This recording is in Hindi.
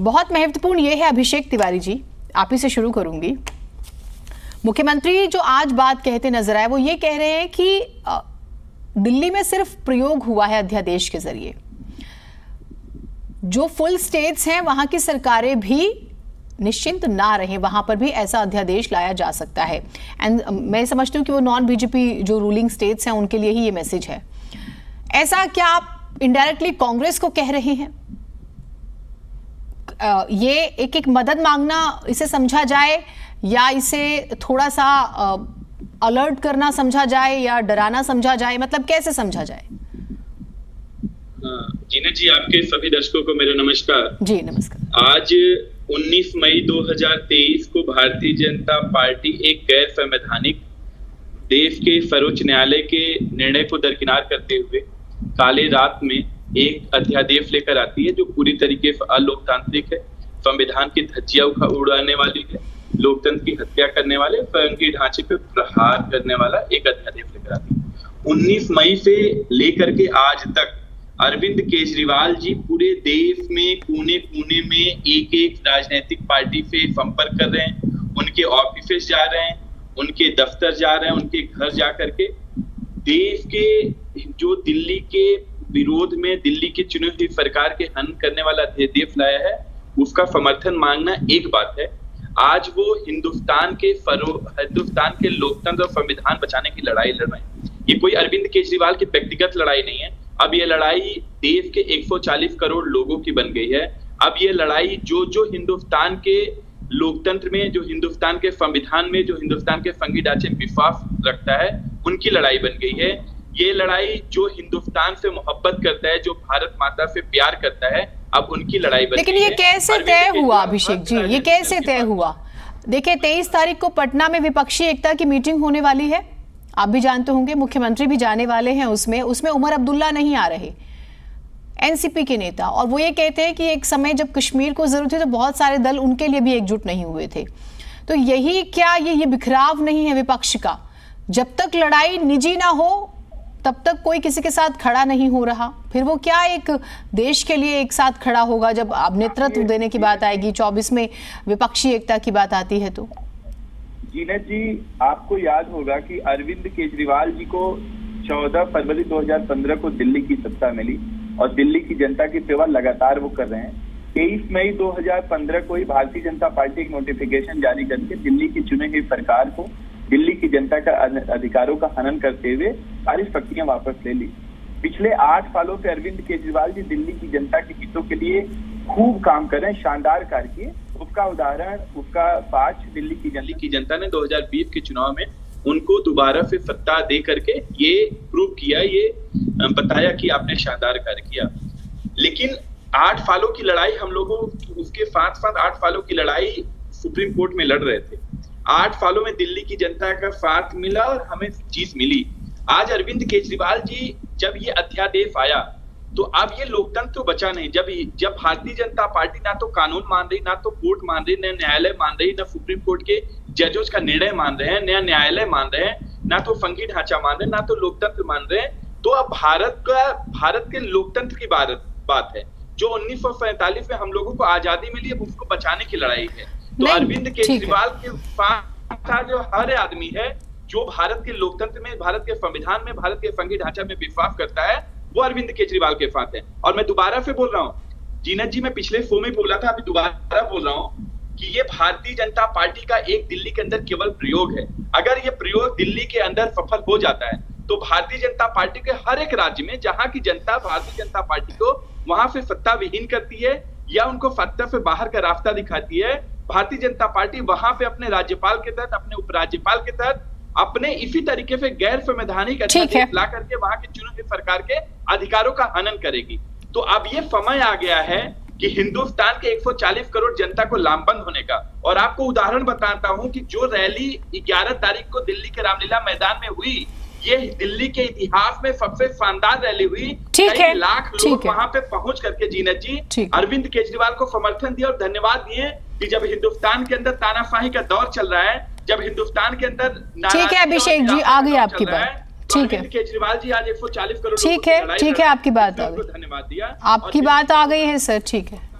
बहुत महत्वपूर्ण ये है अभिषेक तिवारी जी, आप ही से शुरू करूंगी। मुख्यमंत्री जो आज बात कहते नजर आए वो ये कह रहे हैं कि दिल्ली में सिर्फ प्रयोग हुआ है अध्यादेश के जरिए, जो फुल स्टेट्स हैं वहां की सरकारें भी निश्चिंत ना रहे, वहां पर भी ऐसा अध्यादेश लाया जा सकता है। एंड मैं समझती हूँ कि वो नॉन बीजेपी जो रूलिंग स्टेट्स हैं उनके लिए ही ये मैसेज है। ऐसा क्या आप इनडायरेक्टली कांग्रेस को कह रहे हैं? ये एक एक मदद मांगना इसे समझा जाए, या इसे थोड़ा सा अलर्ट करना समझा जाए, या डराना समझा जाए, मतलब कैसे समझा जाए? जीना जी, आपके सभी दर्शकों को मेरा नमस्कार। जी नमस्कार। आज 19 मई 2023 को भारतीय जनता पार्टी एक गैर संवैधानिक देश के सर्वोच्च न्यायालय के निर्णय को दरकिनार करते हुए काले रात में एक अध्यादेश लेकर आती है जो पूरी तरीके से अलोकतांत्रिक है, संविधान की धज्जियां उड़ाने वाली है, लोकतंत्र की हत्या करने वाले, संघीय ढांचे पर प्रहार करने वाला एक अध्यादेश लेकर आती है। 19 मई से लेकर के आज तक अरविंद केजरीवाल जी पूरे देश में कोने कोने में एक एक राजनीतिक पार्टी से संपर्क कर रहे हैं, उनके ऑफिस जा रहे हैं, उनके दफ्तर जा रहे हैं, उनके घर जा करके देश के जो दिल्ली के विरोध में दिल्ली की चुनी हुई सरकार के हनन करने वाला अध्यादेश लाया है उसका समर्थन मांगना एक बात है। आज वो हिंदुस्तान के लोकतंत्र और संविधान बचाने की लड़ाई लड़ रहे हैं। ये कोई अरविंद केजरीवाल की व्यक्तिगत लड़ाई नहीं है। अब ये लड़ाई देश के 140 करोड़ लोगों की बन गई है। अब ये लड़ाई जो हिंदुस्तान के लोकतंत्र में, जो हिंदुस्तान के संविधान में, जो हिंदुस्तान के संघीय ढांचे में विश्वास रखता है, उनकी लड़ाई बन गई है। ये लड़ाई जो हिंदुस्तान से मोहब्बत करता है, जो भारत माता से प्यार करता है, अब उनकी लड़ाई बन गई है। लेकिन ये कैसे तय हुआ अभिषेक जी, ये कैसे तय हुआ? देखिए 23 तारीख को पटना में विपक्षी एकता की मीटिंग होने वाली है, आप भी जानते होंगे, मुख्यमंत्री भी जाने वाले हैं उसमें उमर अब्दुल्ला नहीं आ रहे, एनसीपी के नेता, और वो ये कहते हैं कि एक समय जब कश्मीर को जरूरत थी तो बहुत सारे दल उनके लिए भी एकजुट नहीं हुए थे। तो यही क्या ये बिखराव नहीं है विपक्ष का? जब तक लड़ाई निजी ना हो तब तक कोई किसी के साथ खड़ा नहीं हो रहा, फिर वो क्या एक देश के लिए एक साथ खड़ा होगा जब अब नेतृत्व देने की बात आएगी, 24 में विपक्षी एकता की बात आती है? तो जीनत जी, आपको याद होगा कि अरविंद केजरीवाल जी को 14 फरवरी 2015 को दिल्ली की सत्ता मिली और दिल्ली की जनता की सेवा लगातार वो कर रहे हैं। 23 मई 2015 को ही भारतीय जनता पार्टी एक नोटिफिकेशन जारी करके दिल्ली की चुनी हुई सरकार को दिल्ली की जनता का अधिकारों का हनन करते हुए सारी शक्तियां वापस ले ली। पिछले 8 सालों से अरविंद केजरीवाल जी दिल्ली की जनता के हितों के लिए खूब काम कर रहे हैं, शानदार कार्य किए। उसका उदाहरण, उसका पाठ दिल्ली की जनता ने 2020 के चुनाव में उनको दोबारा से सत्ता दे करके ये प्रूव किया, ये बताया कि आपने शानदार कार्य किया। लेकिन 8 सालों की लड़ाई हम लोगों, उसके साथ साथ 8 सालों की लड़ाई सुप्रीम कोर्ट में लड़ रहे थे। 8 सालों में दिल्ली की जनता का साथ मिला और हमें जीत मिली। आज अरविंद केजरीवाल जी जब ये अध्यादेश आया तो अब ये लोकतंत्र तो बचा नहीं। जब भारतीय जनता पार्टी ना तो कानून मान रही, ना तो कोर्ट मान रही, ना न्यायालय मान रही, ना सुप्रीम कोर्ट के जजों का निर्णय मान रहे हैं, ना न्यायालय मान रहे हैं, ना तो संघीय ढांचा मान रहे हैं, ना तो लोकतंत्र मान रहे हैं, तो अब भारत के लोकतंत्र की बात है। जो 1947 में हम लोगों को आजादी मिली, अब उसको बचाने की लड़ाई है। तो अरविंद केजरीवाल के साथ जो हर आदमी है जो भारत के लोकतंत्र में, भारत के संविधान में, भारत के संघीय ढांचा में विश्वास करता है, वो अरविंद केजरीवाल के साथ है। और मैं दोबारा से बोल रहा हूँ जीनत जी, मैं पिछले शो में बोला था, अभी दोबारा बोल रहा हूँ कि ये भारतीय जनता पार्टी का एक दिल्ली के अंदर केवल प्रयोग है। अगर ये प्रयोग दिल्ली के अंदर सफल हो जाता है तो भारतीय जनता पार्टी के हर एक राज्य में जहां की जनता भारतीय जनता पार्टी को वहां से सत्ता विहीन करती है या उनको सत्ता से बाहर का रास्ता दिखाती है, भारतीय जनता पार्टी वहां पे अपने राज्यपाल के तहत, अपने उपराज्यपाल के तहत, अपने इसी तरीके से गैर संवैधानिक अध्यादेश ला करके वहां की चुनी हुई सरकार के अधिकारों का हनन करेगी। तो अब ये समय आ गया है कि हिंदुस्तान के 140 करोड़ जनता को लामबंद होने का। और आपको उदाहरण बताता हूं कि जो रैली 11 तारीख को दिल्ली के रामलीला मैदान में हुई, ये दिल्ली के इतिहास में सबसे शानदार रैली हुई। कई लाख लोग वहां पे पहुंच करके जीनत जी अरविंद केजरीवाल को समर्थन दिया और धन्यवाद दिए कि जब हिंदुस्तान के अंदर तानाशाही का दौर चल रहा है, जब हिंदुस्तान के अंदर, ठीक है अभिषेक जी, आ गई आपकी बात, ठीक है। केजरीवाल जी आज 140 करोड़, ठीक है, आपकी बात आ गई, धन्यवाद दिया, आपकी बात आ गई है सर, ठीक है।